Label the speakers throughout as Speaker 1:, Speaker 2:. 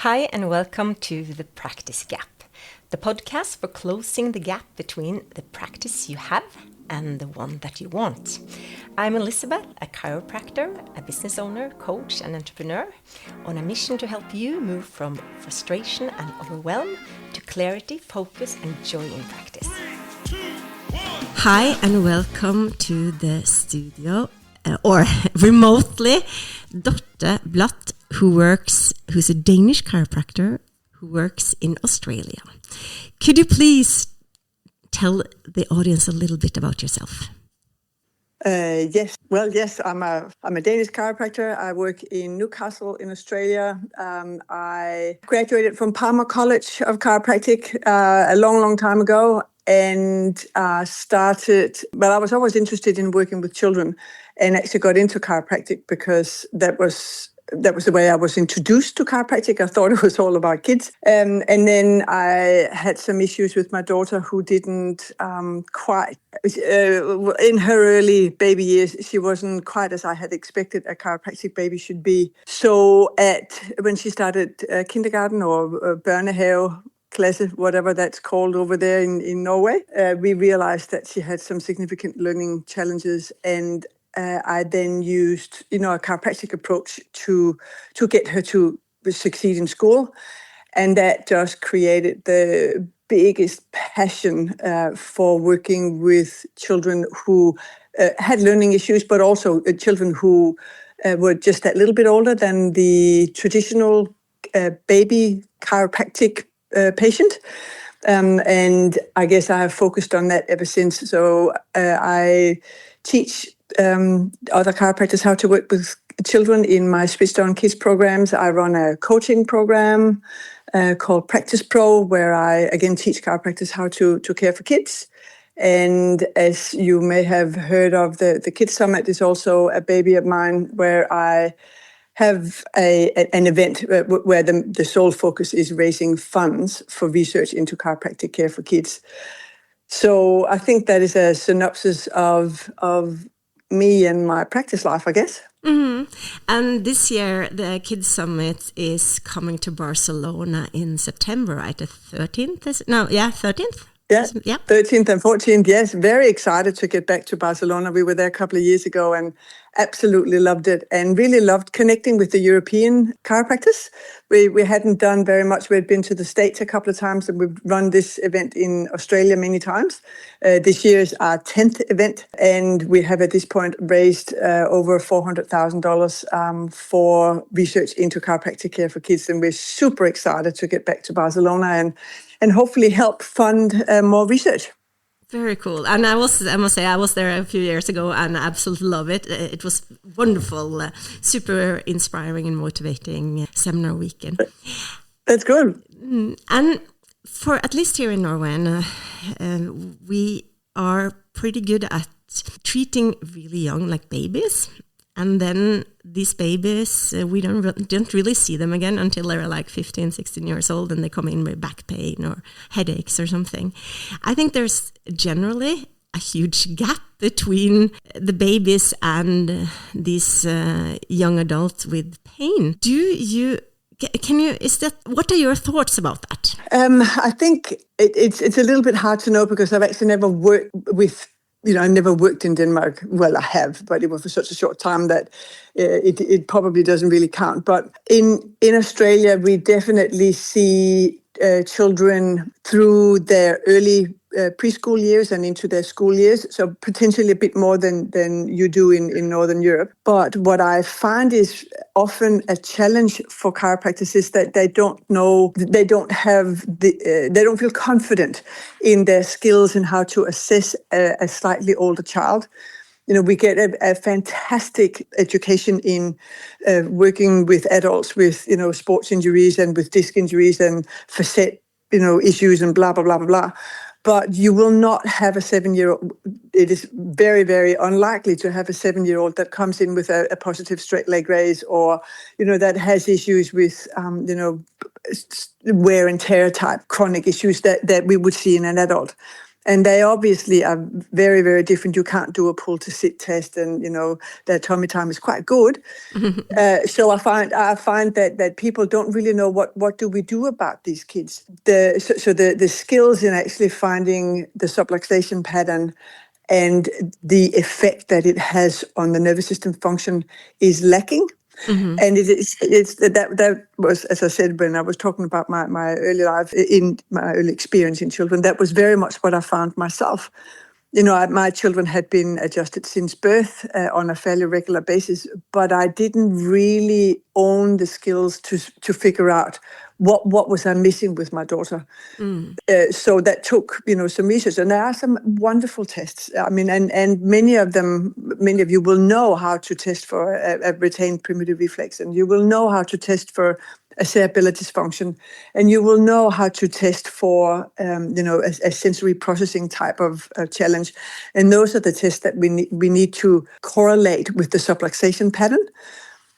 Speaker 1: Hi and welcome to The Practice Gap, the podcast for closing the gap between the practice you have and the one that you want. I'm Elizabeth, a chiropractor, a business owner, coach and entrepreneur on a mission to help you move from frustration and overwhelm to clarity, focus and joy in practice. Hi and welcome to the studio, or remotely, Dorte Bladt, who's a Danish chiropractor who works in Australia. Could you please tell the audience a little bit about yourself?
Speaker 2: Yes. Well, yes, I'm a Danish chiropractor. I work in Newcastle in Australia. I graduated from Palmer College of Chiropractic a long time ago and I was always interested in working with children and actually got into chiropractic because that was the way I was introduced to chiropractic. I thought it was all about kids. And then I had some issues with my daughter who didn't quite, in her early baby years, she wasn't quite as I had expected a chiropractic baby should be. So when she started kindergarten or børnehave, class, whatever that's called over there in Norway, we realized that she had some significant learning challenges, and I then used, a chiropractic approach to get her to succeed in school, and that just created the biggest passion for working with children who had learning issues, but also children who were just that little bit older than the traditional baby chiropractic patient. And I guess I have focused on that ever since. So I teach other chiropractors how to work with children in my Switched On Kids programs. I run a coaching program called Practice Pro, where I again teach chiropractors how to care for kids. And as you may have heard of, the Kids Summit is also a baby of mine, where I have an event where the sole focus is raising funds for research into chiropractic care for kids. So I think that is a synopsis of me and my practice life, I guess.
Speaker 1: Mm-hmm. And this year, the Kids Summit is coming to Barcelona in September, right? The 13th? 13th?
Speaker 2: Yeah, 13th and 14th, yes. Very excited to get back to Barcelona. We were there a couple of years ago and absolutely loved it, and really loved connecting with the European chiropractors. We hadn't done very much. We had been to the States a couple of times, and we've run this event in Australia many times. This year is our 10th event, and we have at this point raised over $400,000 for research into chiropractic care for kids, and we're super excited to get back to Barcelona and hopefully help fund more research.
Speaker 1: Very cool. And I must say, I was there a few years ago and I absolutely love it. It was wonderful, super inspiring and motivating seminar weekend.
Speaker 2: That's good.
Speaker 1: And for at least here in Norway, we are pretty good at treating really young, like babies. And then these babies, we don't really see them again until they're like 15, 16 years old and they come in with back pain or headaches or something. I think there's generally a huge gap between the babies and these young adults with pain. What are your thoughts about that?
Speaker 2: I think it's a little bit hard to know because I've actually never worked with, I never worked in Denmark. Well, I have, but it was for such a short time that it probably doesn't really count. But in Australia, we definitely see children through their early preschool years and into their school years, so potentially a bit more than you do in Northern Europe. But what I find is often a challenge for chiropractors is that they don't feel confident in their skills and how to assess a slightly older child. We get a fantastic education in working with adults with, sports injuries and with disc injuries and facet, issues and blah, blah, blah, blah, blah. But you will not have a 7-year-old. It is very, very unlikely to have a 7-year-old that comes in with a positive straight leg raise or, that has issues with, wear and tear type chronic issues that we would see in an adult. And they obviously are very, very different. You can't do a pull to sit test, and their tummy time is quite good. So I find that people don't really know what do we do about these kids. The skills in actually finding the subluxation pattern and the effect that it has on the nervous system function is lacking. And that was, as I said, when I was talking about my early life, in my early experience in children, that was very much what I found myself. My children had been adjusted since birth on a fairly regular basis, but I didn't really own the skills to figure out what was I missing with my daughter. So that took, some research, and there are some wonderful tests. I mean, and many of you will know how to test for a retained primitive reflex, and you will know how to test for a cerebellar dysfunction, and you will know how to test for, a sensory processing type of challenge. And those are the tests that we need to correlate with the subluxation pattern.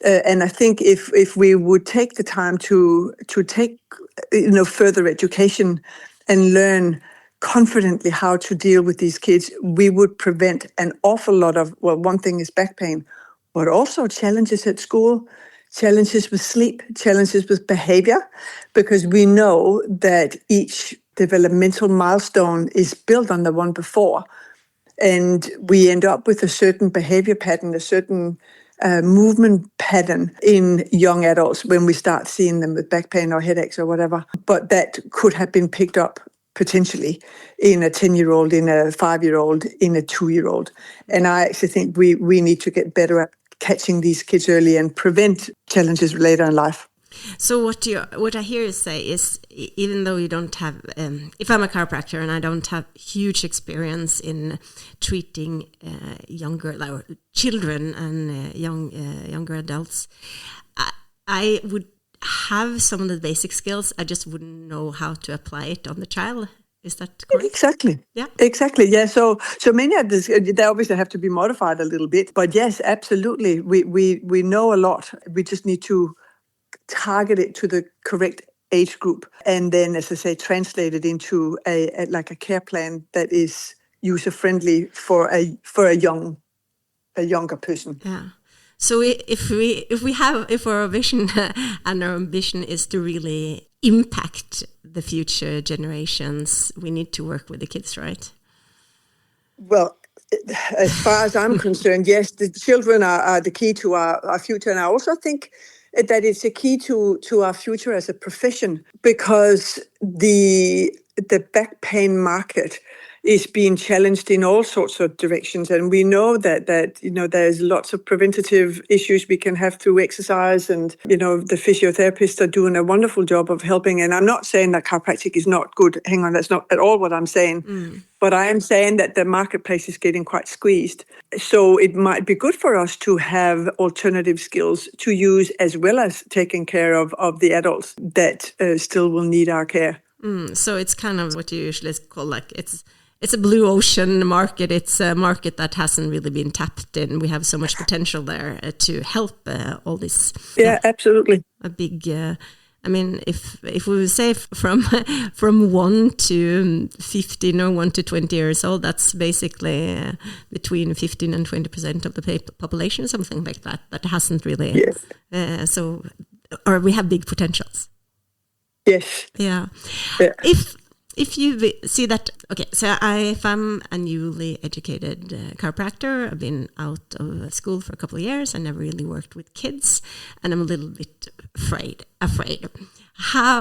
Speaker 2: And I think if we would take the time to take further education and learn confidently how to deal with these kids, we would prevent an awful lot of, one thing is back pain, but also challenges at school, challenges with sleep, challenges with behavior, because we know that each developmental milestone is built on the one before. And we end up with a certain behavior pattern, a certain movement pattern in young adults when we start seeing them with back pain or headaches or whatever. But that could have been picked up potentially in a 10-year-old, in a 5-year-old, in a 2-year-old. And I actually think we need to get better at catching these kids early and prevent challenges later in life.
Speaker 1: So what I hear you say is, even though you don't have, if I'm a chiropractor and I don't have huge experience in treating younger children and younger adults, I would have some of the basic skills. I just wouldn't know how to apply it on the child. Is that correct?
Speaker 2: Exactly.
Speaker 1: Yeah.
Speaker 2: Exactly. Yeah. So many of this, they obviously have to be modified a little bit. But yes, absolutely. We know a lot. We just need to target it to the correct age group, and then, as I say, translate it into a care plan that is user friendly for a younger person.
Speaker 1: Yeah. So if our vision and our ambition is to really impact the future generations, we need to work with the kids, right?
Speaker 2: Well, as far as I'm concerned, yes, the children are the key to our future. And I also think that it's a key to our future as a profession, because the back pain market is being challenged in all sorts of directions. And we know that there's lots of preventative issues we can have through exercise, and, the physiotherapists are doing a wonderful job of helping. And I'm not saying that chiropractic is not good. Hang on, that's not at all what I'm saying. But I am saying that the marketplace is getting quite squeezed. So it might be good for us to have alternative skills to use, as well as taking care of the adults that still will need our care.
Speaker 1: So it's kind of what you usually call it's a blue ocean market. It's a market that hasn't really been tapped in. We have so much potential there to help all this.
Speaker 2: Yeah, absolutely.
Speaker 1: A big... I mean, if we say from 1 to 15 or 1 to 20 years old, that's basically between 15 and 20% of the population, something like that. That hasn't really.
Speaker 2: Yes.
Speaker 1: Or we have big potentials.
Speaker 2: Yes.
Speaker 1: Yeah. If you see that, okay, so if I'm a newly educated chiropractor, I've been out of school for a couple of years, I never really worked with kids, and I'm a little bit afraid.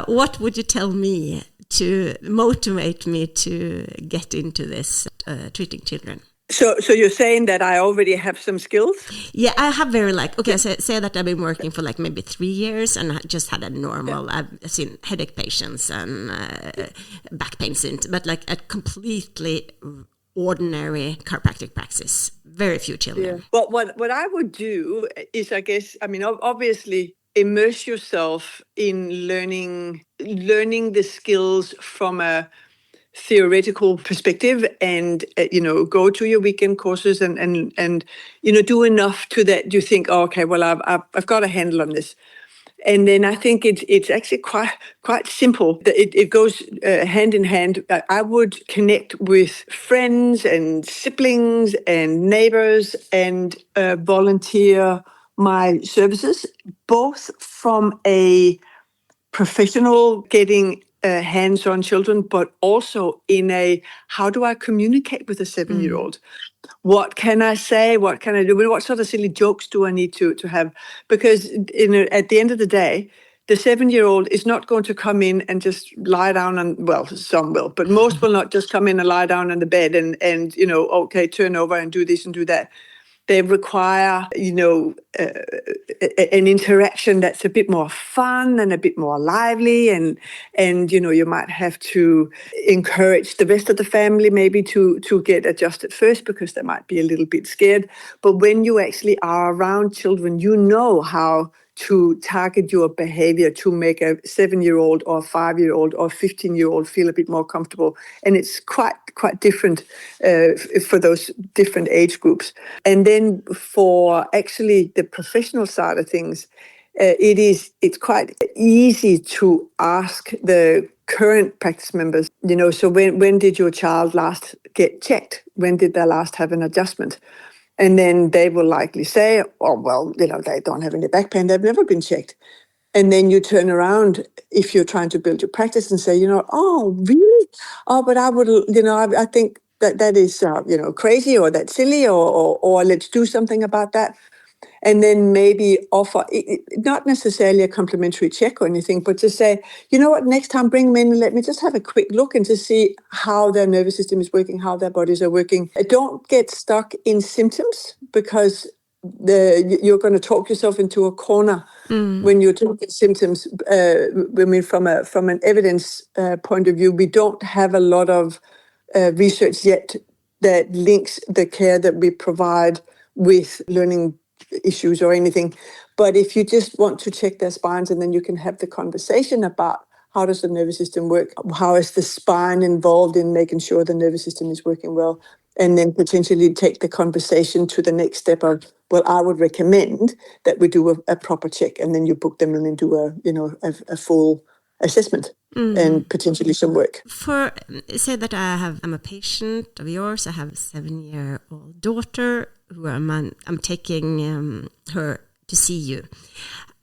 Speaker 1: What would you tell me to motivate me to get into this treating children?
Speaker 2: So you're saying that I already have some skills?
Speaker 1: Yeah, I have say that I've been working for maybe 3 years, and I just had a normal, I've seen headache patients and back pain symptoms, but a completely ordinary chiropractic practice, very few children.
Speaker 2: Yeah. Well, what I would do is, obviously immerse yourself in learning the skills from a theoretical perspective, and go to your weekend courses and do enough to that you think, oh, okay, well, I've got a handle on this. And then I think it's actually quite simple. It goes hand in hand. I would connect with friends and siblings and neighbors and volunteer my services, both from a professional getting hands-on children, but also in a how do I communicate with a 7-year-old? What can I say? What can I do? What sort of silly jokes do I need to have? Because at the end of the day, the 7-year-old is not going to come in and just lie down and, well, some will, but most will not just come in and lie down on the bed and okay, turn over and do this and do that. They require, an interaction that's a bit more fun and a bit more lively, and you might have to encourage the rest of the family maybe to get adjusted first because they might be a little bit scared. But when you actually are around children, you know how to target your behavior to make a 7-year-old or 5-year-old or 15-year-old feel a bit more comfortable. And it's quite different for those different age groups. And then for actually the professional side of things, it's quite easy to ask the current practice members, so when did your child last get checked? When did they last have an adjustment? And then they will likely say, oh, well, they don't have any back pain. They've never been checked. And then you turn around if you're trying to build your practice and say, oh, really? Oh, but I would, I think that is, crazy or that's silly or let's do something about that. And then maybe offer, not necessarily a complimentary check or anything, but to say, you know what, next time bring them in and let me just have a quick look and to see how their nervous system is working, how their bodies are working. Don't get stuck in symptoms because you're going to talk yourself into a corner when you're talking symptoms. From an evidence point of view, we don't have a lot of research yet that links the care that we provide with learning issues or anything. But if you just want to check their spines and then you can have the conversation about how does the nervous system work, how is the spine involved in making sure the nervous system is working well, and then potentially take the conversation to the next step of, well, I would recommend that we do a proper check, and then you book them in and do a full assessment and potentially some work.
Speaker 1: Say that I'm a patient of yours. I have a 7-year-old daughter who I'm taking her to see you.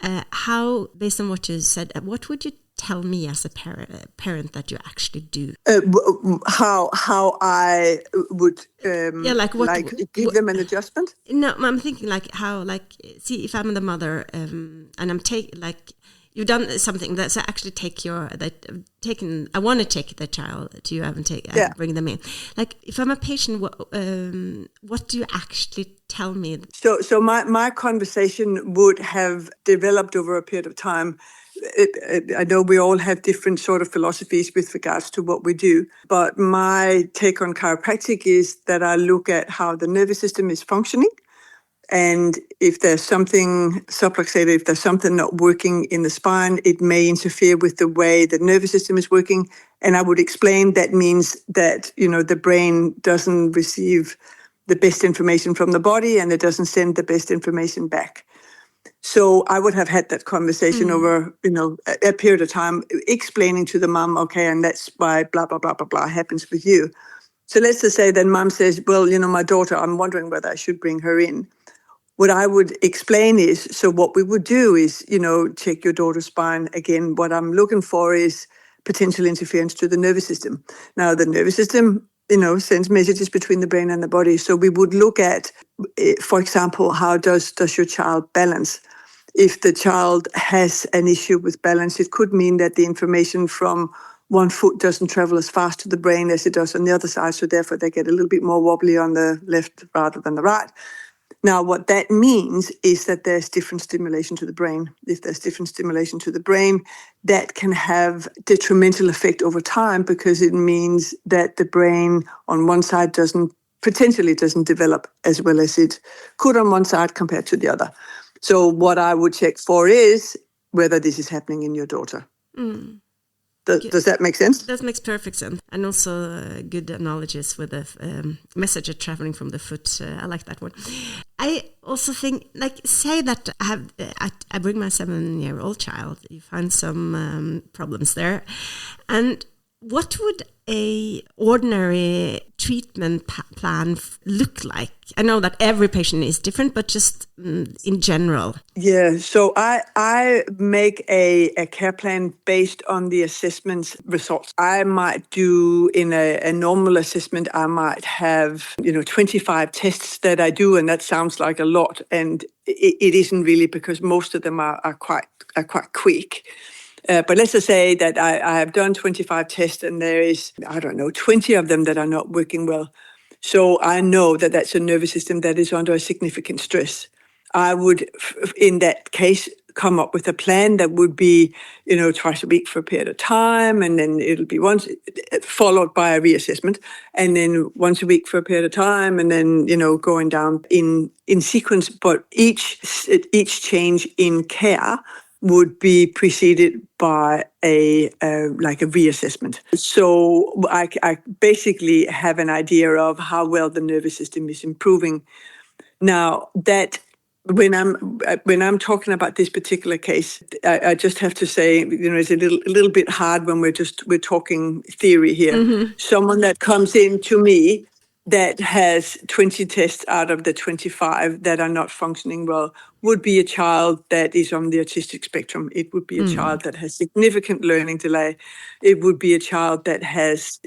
Speaker 1: How, based on what you said, what would you tell me as a parent that you actually do?
Speaker 2: How I would give them an adjustment?
Speaker 1: No, I'm thinking see if I'm the mother and I'm you've done something that's actually I want to take the child to you and bring them in. Like if I'm a patient, what do you actually tell me?
Speaker 2: So my conversation would have developed over a period of time. I know we all have different sort of philosophies with regards to what we do, but my take on chiropractic is that I look at how the nervous system is functioning. And if there's something subluxated, if there's something not working in the spine, it may interfere with the way the nervous system is working. And I would explain that means that, the brain doesn't receive the best information from the body and it doesn't send the best information back. So I would have had that conversation over, a period of time, explaining to the mom, okay, and that's why blah, blah, blah, blah, blah happens with you. So let's just say that mom says, well, my daughter, I'm wondering whether I should bring her in. What I would explain is, so what we would do is, check your daughter's spine. Again, what I'm looking for is potential interference to the nervous system. Now, the nervous system, sends messages between the brain and the body. So we would look at, for example, how does your child balance? If the child has an issue with balance, it could mean that the information from one foot doesn't travel as fast to the brain as it does on the other side. So therefore, they get a little bit more wobbly on the left rather than the right. Now, what that means is that there's different stimulation to the brain. If there's different stimulation to the brain, that can have detrimental effect over time because it means that the brain on one side potentially doesn't develop as well as it could on one side compared to the other. So what I would check for is whether this is happening in your daughter. Does that make sense?
Speaker 1: That makes perfect sense. And also good analogies with the message traveling from the foot. I like that one. I also think, like, say that I bring my 7-year-old child, you find some problems there, and what would a ordinary treatment plan look like? I know that every patient is different, but just in general.
Speaker 2: Yeah, so I make a care plan based on the assessment results. I might do in a normal assessment, I might have 25 tests that I do, and that sounds like a lot, and it isn't really, because most of them are quite quick. But let's just say that I have done 25 tests and there is, 20 of them that are not working well. So I know that that's a nervous system that is under a significant stress. I would, in that case, come up with a plan that would be, twice a week for a period of time, and then it'll be once, followed by a reassessment, and then once a week for a period of time, and then, going down in sequence. But each change in care would be preceded by a reassessment. So I basically have an idea of how well the nervous system is improving. Now, that when I'm talking about this particular case, I just have to say, it's a little bit hard when we're talking theory here. Mm-hmm. Someone that comes in to me that has 20 tests out of the 25 that are not functioning well would be a child that is on the autistic spectrum. It would be a child that has significant learning delay. It would be a child that has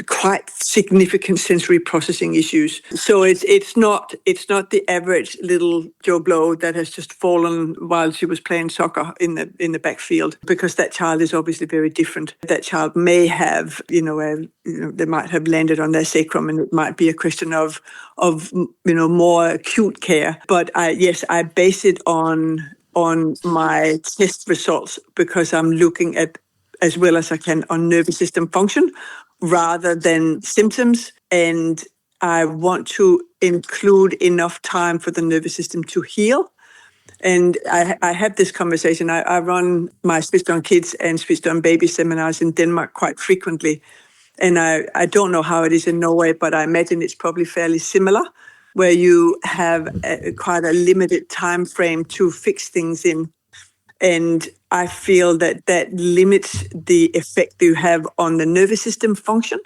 Speaker 2: quite significant sensory processing issues. So it's not the average little Joe Blow that has just fallen while she was playing soccer in the backfield, because that child is obviously very different. That child may have, they might have landed on their sacrum, and it might be a question of more acute care. But I base it on my test results, because I'm looking at, as well as I can, on nervous system function rather than symptoms. And I want to include enough time for the nervous system to heal. And I have this conversation. I run my Switched On Kids and Switched On Baby seminars in Denmark quite frequently. And I don't know how it is in Norway, but I imagine it's probably fairly similar, where you have quite a limited time frame to fix things in. And I feel that limits the effect you have on the nervous system function.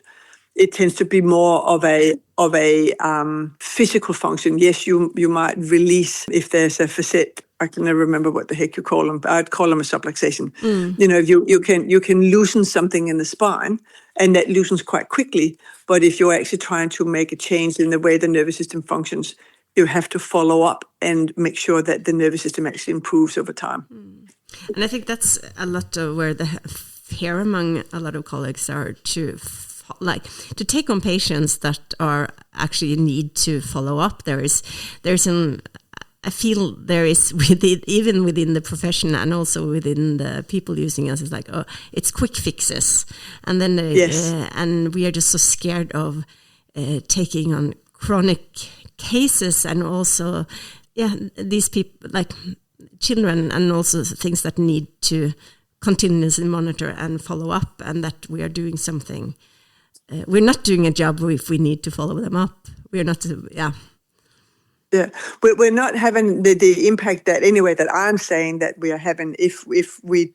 Speaker 2: It tends to be more of a physical function. Yes, you might release, if there's a facet, I can never remember what the heck you call them, but I'd call them a subluxation. You can loosen something in the spine, and that loosens quite quickly. But if you're actually trying to make a change in the way the nervous system functions, you have to follow up and make sure that the nervous system actually improves over time.
Speaker 1: And I think that's a lot of where the fear among a lot of colleagues are to take on patients that are actually need to follow up. I feel there is even within the profession and also within the people using us, it's like, it's quick fixes, and then and we are just so scared of taking on chronic cases, and also these people, like children, and also things that need to continuously monitor and follow up, and that we are doing something. We're not doing a job if we need to follow them up. We're not,
Speaker 2: Yeah, we're not having the impact that I'm saying that we are having if we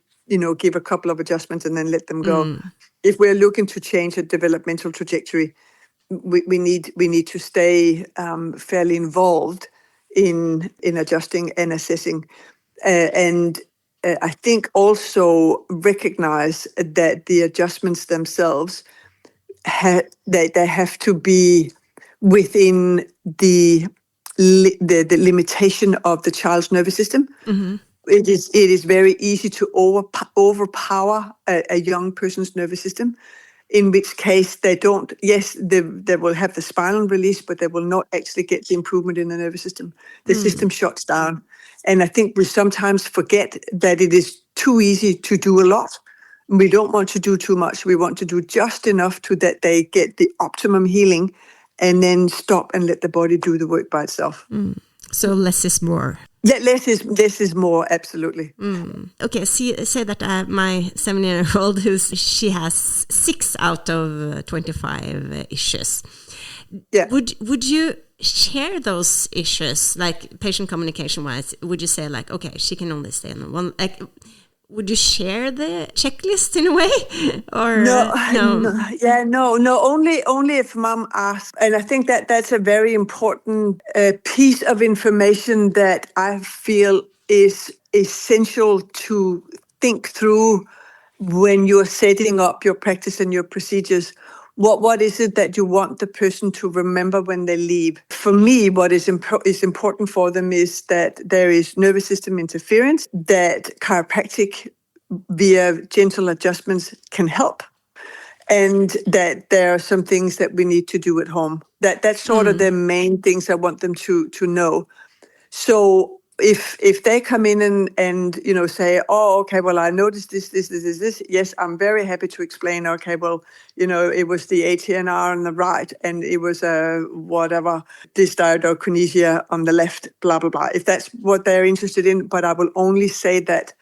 Speaker 2: give a couple of adjustments and then let them go. If we're looking to change a developmental trajectory, we need to stay fairly involved in adjusting and assessing, and I think also recognize that the adjustments themselves they have to be within the limitation of the child's nervous system. Mm-hmm. It is very easy to overpower a young person's nervous system, in which case they will have the spinal release, but they will not actually get the improvement in the nervous system. The system shuts down. And I think we sometimes forget that it is too easy to do a lot. We don't want to do too much. We want to do just enough to that they get the optimum healing, and then stop and let the body do the work by itself.
Speaker 1: So less is more.
Speaker 2: Yeah, less is more, absolutely.
Speaker 1: Okay, say that my 7-year-old, she has 6 out of 25 issues.
Speaker 2: Yeah.
Speaker 1: Would you share those issues, like patient communication wise? Would you say like, okay, she can only stay on one, like, would you share the checklist in a way, or
Speaker 2: no, only if mom asks. And I think that that's a very important piece of information that I feel is essential to think through when you're setting up your practice and your procedures. What is it that you want the person to remember when they leave? For me, what is important for them is that there is nervous system interference, that chiropractic via gentle adjustments can help, and that there are some things that we need to do at home. That's sort of the main things I want them to know. So if they come in and say, oh, okay, well, I noticed this. Yes, I'm very happy to explain. Okay, well, it was the ATNR on the right, and it was whatever dysdiadochonesia on the left. Blah blah blah. If that's what they're interested in, but I will only say that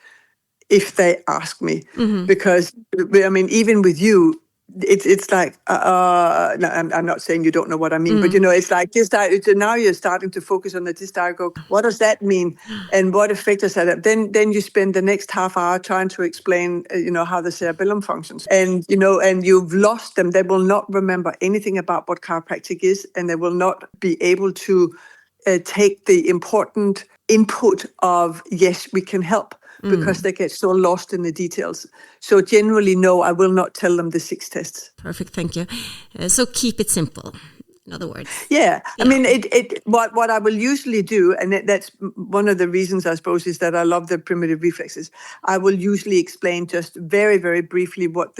Speaker 2: if they ask me, because I mean, even with you, it's like no, I'm not saying you don't know what I mean, but it's like this. Now you're starting to focus on the dysdiago. What does that mean, and what effect does that have? Then you spend the next half hour trying to explain, how the cerebellum functions, and and you've lost them. They will not remember anything about what chiropractic is, and they will not be able to take the important input of yes, we can help. Because they get so lost in the details. So generally, no, I will not tell them the 6 tests.
Speaker 1: Perfect, thank you. So keep it simple, in other words.
Speaker 2: Yeah. I mean, what I will usually do, and that's one of the reasons, I suppose, is that I love the primitive reflexes. I will usually explain just very, very briefly what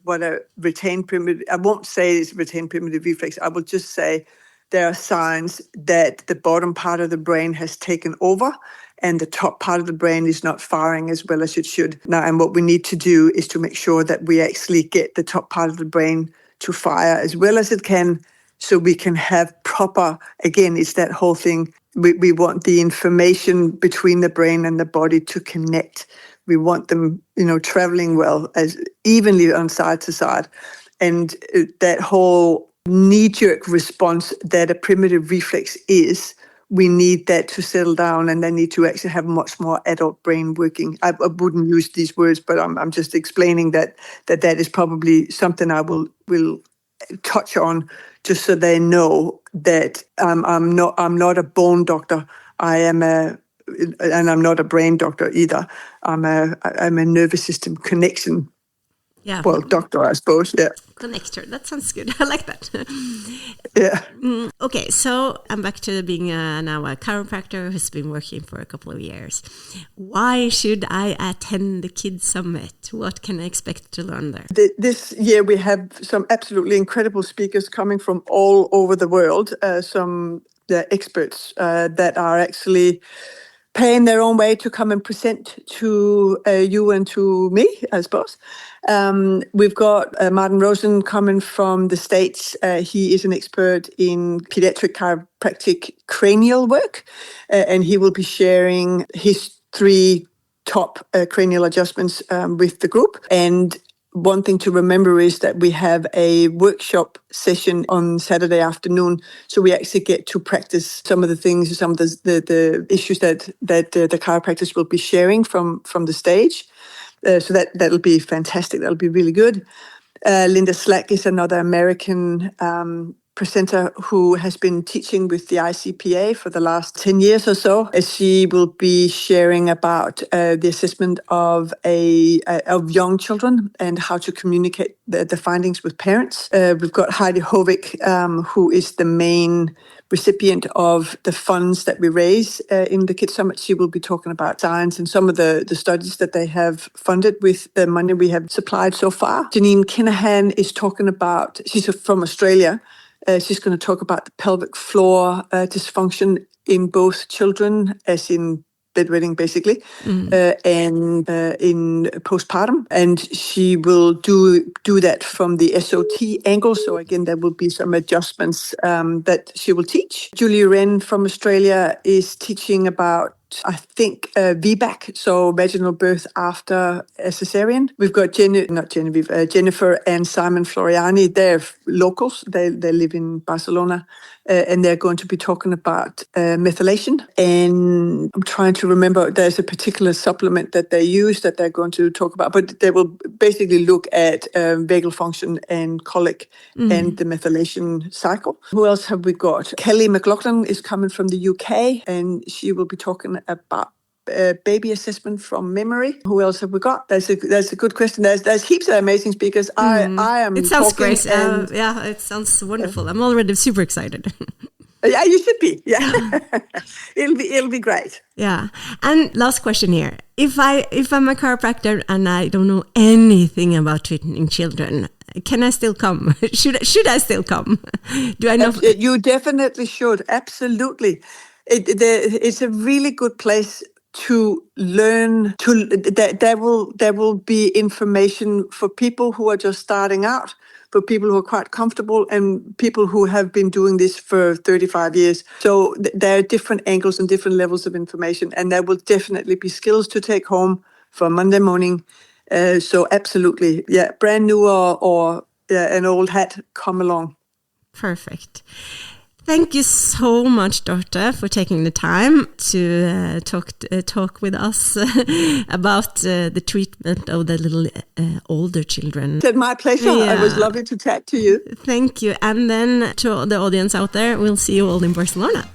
Speaker 2: what a retained primitive. I won't say it's retained primitive reflex. I will just say there are signs that the bottom part of the brain has taken over, and the top part of the brain is not firing as well as it should. Now, and what we need to do is to make sure that we actually get the top part of the brain to fire as well as it can, so we can have proper, again, it's that whole thing. We want the information between the brain and the body to connect. We want them, traveling well, as evenly on side to side. And that whole knee-jerk response that a primitive reflex is, we need that to settle down, and they need to actually have much more adult brain working. I wouldn't use these words, but I'm just explaining that is probably something I will touch on, just so they know that I'm not a bone doctor. And I'm not a brain doctor either. I'm a nervous system connection.
Speaker 1: Yeah.
Speaker 2: Well, doctor, I suppose. Yeah.
Speaker 1: Connector. That sounds good. I like that.
Speaker 2: Yeah.
Speaker 1: Okay, so I'm back to being now a chiropractor who's been working for a couple of years. Why should I attend the Kids Summit? What can I expect to learn there?
Speaker 2: This year we have some absolutely incredible speakers coming from all over the world. Some experts that are actually paying their own way to come and present to you and to me, I suppose. We've got Martin Rosen coming from the States. He is an expert in pediatric chiropractic cranial work, and he will be sharing his 3 top cranial adjustments with the group. And one thing to remember is that we have a workshop session on Saturday afternoon, so we actually get to practice some of the things, some of the issues that the chiropractors will be sharing from the stage. So that'll be fantastic. That'll be really good. Linda Slack is another American presenter who has been teaching with the ICPA for the last 10 years or so. She will be sharing about the assessment of young children and how to communicate the findings with parents. We've got Heidi Hovik, who is the main recipient of the funds that we raise in the Kids Summit. She will be talking about science and some of the studies that they have funded with the money we have supplied so far. Janine Kinahan is talking about, she's from Australia. She's going to talk about the pelvic floor dysfunction in both children, as in bedwetting basically, and in postpartum. And she will do that from the SOT angle. So again, there will be some adjustments that she will teach. Julie Wren from Australia is teaching about, I think, VBAC, so vaginal birth after a cesarean. We've got Jennifer and Simon Floriani. They're locals. They live in Barcelona. and they're going to be talking about methylation. And I'm trying to remember, there's a particular supplement that they use that they're going to talk about, but they will basically look at vagal function and colic and the methylation cycle. Who else have we got? Kelly McLaughlin is coming from the UK, and she will be talking about baby assessment from memory. Who else have we got? That's a good question. There's heaps of amazing speakers. I am.
Speaker 1: It sounds
Speaker 2: talking
Speaker 1: great. Yeah, it sounds wonderful. I'm already super excited.
Speaker 2: Yeah, you should be. Yeah, it'll be great.
Speaker 1: Yeah. And last question here: if I'm a chiropractor and I don't know anything about treating children, can I still come? Should I still come? Do I know?
Speaker 2: You definitely should. Absolutely. It's a really good place to learn. There will be information for people who are just starting out, for people who are quite comfortable, and people who have been doing this for 35 years. So there are different angles and different levels of information, and there will definitely be skills to take home for Monday morning. So absolutely, yeah, brand new or an old hat, come along.
Speaker 1: Perfect. Thank you so much, Dorte, for taking the time to talk with us about the treatment of the little older children.
Speaker 2: It's my pleasure. Yeah. It was lovely to chat to you.
Speaker 1: Thank you. And then to the audience out there, we'll see you all in Barcelona.